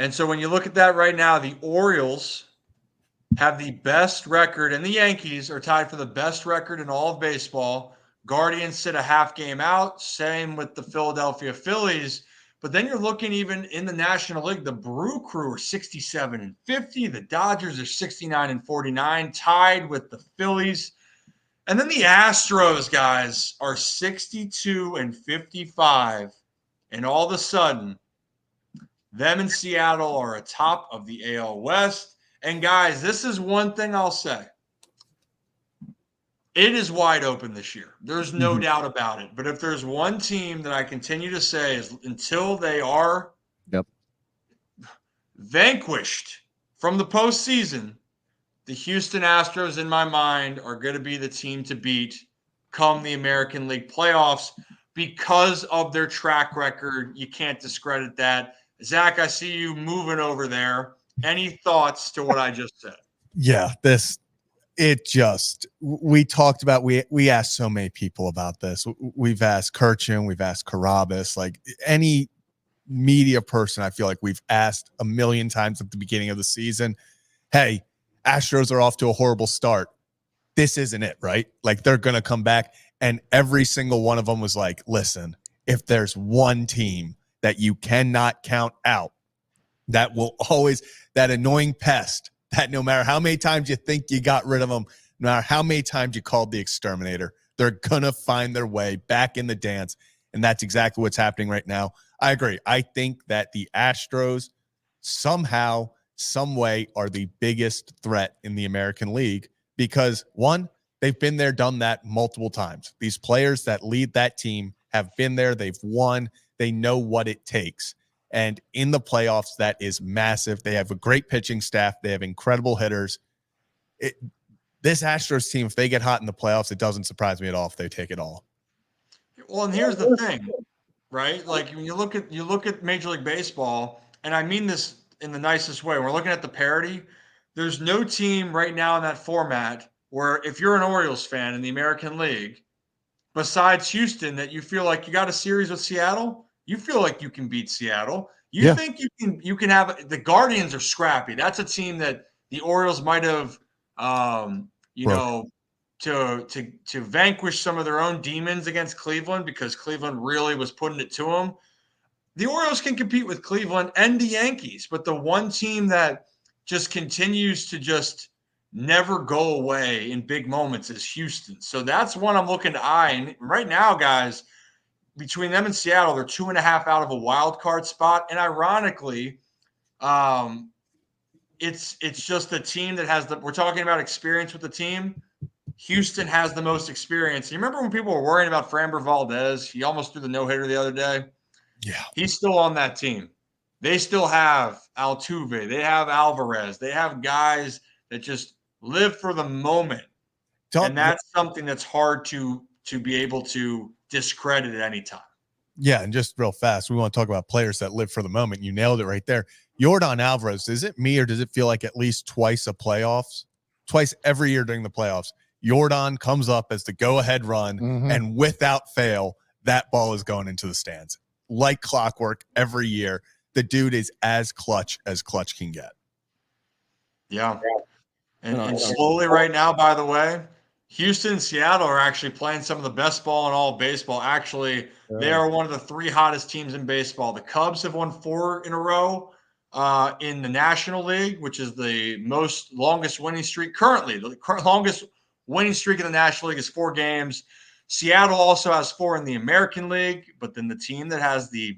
And so when you look at that right now, the Orioles have the best record, and the Yankees are tied for the best record in all of baseball. Guardians sit a half game out. Same with the Philadelphia Phillies. But then you're looking even in the National League, the Brew Crew are 67 and 50. The Dodgers are 69 and 49, tied with the Phillies. And then the Astros, guys, are 62 and 55. And all of a sudden, them and Seattle are atop of the AL West. And guys, this is one thing I'll say. It is wide open this year. There's no doubt about it. But if there's one team that I continue to say is until they are vanquished from the postseason, the Houston Astros, in my mind, are going to be the team to beat come the American League playoffs because of their track record. You can't discredit that. Zach, I see you moving over there. Any thoughts to what I just said? Yeah, we talked about, we asked so many people about this. We've asked Kirchin, we've asked Carabas, like any media person, I feel like we've asked a million times at the beginning of the season, hey, Astros are off to a horrible start. This isn't it, right? Like they're going to come back. And every single one of them was like, listen, if there's one team that you cannot count out, that will always, that annoying pest, that no matter how many times you think you got rid of them, no matter how many times you called the exterminator, they're going to find their way back in the dance. And that's exactly what's happening right now. I agree. I think that the Astros somehow, some way are the biggest threat in the American League because, one, they've been there, done that multiple times. These players that lead that team have been there. They've won. They know what it takes. And in the playoffs, that is massive. They have a great pitching staff. They have incredible hitters. This Astros team, if they get hot in the playoffs, it doesn't surprise me at all if they take it all. Well, and here's the thing, right? Like when you look at Major League Baseball, and I mean this in the nicest way. We're looking at the parity. There's no team right now in that format where if you're an Orioles fan in the American League, besides Houston, that you feel like you got a series with Seattle, you feel like you can beat Seattle. You think you can have the Guardians are scrappy. That's a team that the Orioles might have, to vanquish some of their own demons against Cleveland because Cleveland really was putting it to them. The Orioles can compete with Cleveland and the Yankees, but the one team that just continues to just never go away in big moments is Houston. So that's one I'm looking to eye. And right now, guys, between them and Seattle, they're 2.5 out of a wild card spot. And ironically, it's just a team that has we're talking about experience with the team. Houston has the most experience. You remember when people were worrying about Framber Valdez? He almost threw the no-hitter the other day. Yeah. He's still on that team. They still have Altuve. They have Alvarez. They have guys that just live for the moment. And that's something that's hard to be able to discredit at any time. Yeah, and just real fast, we want to talk about players that live for the moment. You nailed it right there. Yordan Alvarez, is it me or does it feel like at least twice every year during the playoffs, Yordan comes up as the go-ahead run, and without fail, that ball is going into the stands. Like clockwork every year. The dude is as clutch can get. Yeah. And slowly right now, by the way, Houston and Seattle are actually playing some of the best ball in all of baseball. Actually, they are one of the 3 hottest teams in baseball. The Cubs have won 4 in a row in the National League, which is the longest winning streak currently. The longest winning streak in the National League is 4 games. Seattle also has 4 in the American League, but then the team that has the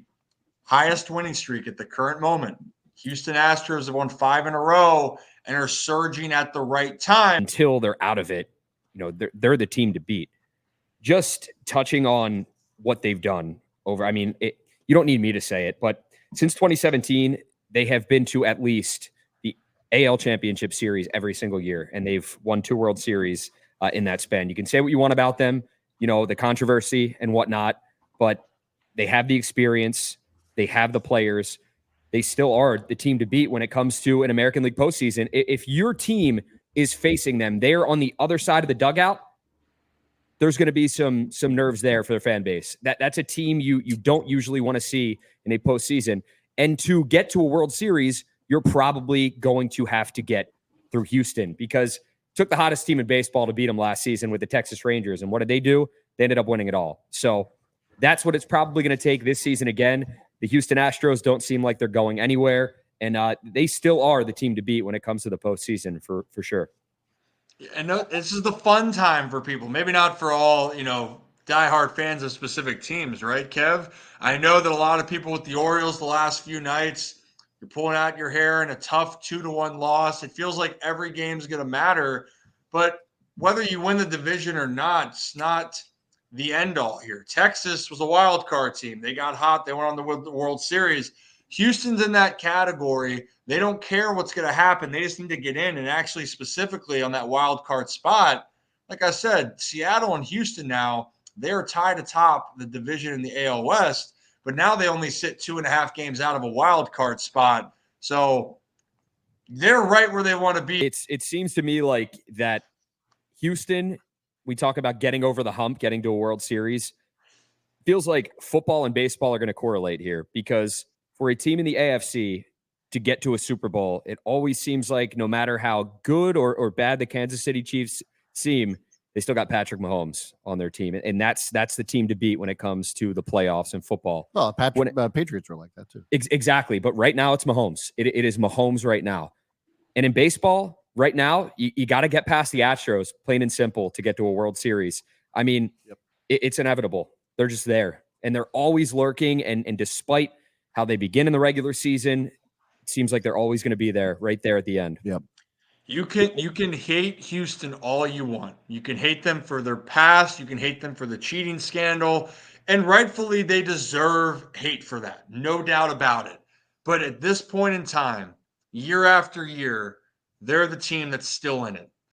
highest winning streak at the current moment, Houston Astros, have won 5 in a row and are surging at the right time. Until they're out of it, they're the team to beat. Just touching on what they've done over, you don't need me to say it, but since 2017, they have been to at least the AL Championship Series every single year, and they've won 2 World Series in that span. You can say what you want about them, the controversy and whatnot, but they have the experience, they have the players, they still are the team to beat when it comes to an American League postseason. If your team is facing them, they're on the other side of the dugout, there's going to be some nerves there for their fan base. That's a team you don't usually want to see in a postseason. And to get to a World Series, you're probably going to have to get through Houston, because it took the hottest team in baseball to beat them last season with the Texas Rangers. And what did they do? They ended up winning it all. So that's what it's probably going to take this season again. The Houston Astros don't seem like they're going anywhere, and they still are the team to beat when it comes to the postseason for sure. And this is the fun time for people. Maybe not for all, diehard fans of specific teams, right, Kev? I know that a lot of people with the Orioles the last few nights, you're pulling out your hair in a tough 2-1 loss. It feels like every game's going to matter. But whether you win the division or not, it's not the end all here. Texas was a wild card team. They got hot. They went on the World Series. Houston's in that category. They don't care what's going to happen. They just need to get in. And actually, specifically on that wild card spot, like I said, Seattle and Houston now, they're tied atop the division in the AL West, but now they only sit 2.5 games out of a wild card spot. So they're right where they want to be. It seems to me like that Houston, we talk about getting over the hump, getting to a World Series. Feels like football and baseball are going to correlate here, because for a team in the AFC to get to a Super Bowl, it always seems like no matter how good or bad the Kansas City Chiefs seem, they still got Patrick Mahomes on their team. And that's the team to beat when it comes to the playoffs and football. Well, Patriots were like that too. Exactly. But right now it's Mahomes. It is Mahomes right now. And in baseball, right now, you got to get past the Astros, plain and simple, to get to a World Series. I mean, it's inevitable. They're just there. And they're always lurking. And despite how they begin in the regular season, it seems like they're always going to be there, right there at the end. Yep. You can hate Houston all you want. You can hate them for their past. You can hate them for the cheating scandal. And rightfully, they deserve hate for that. No doubt about it. But at this point in time, year after year, they're the team that's still in it.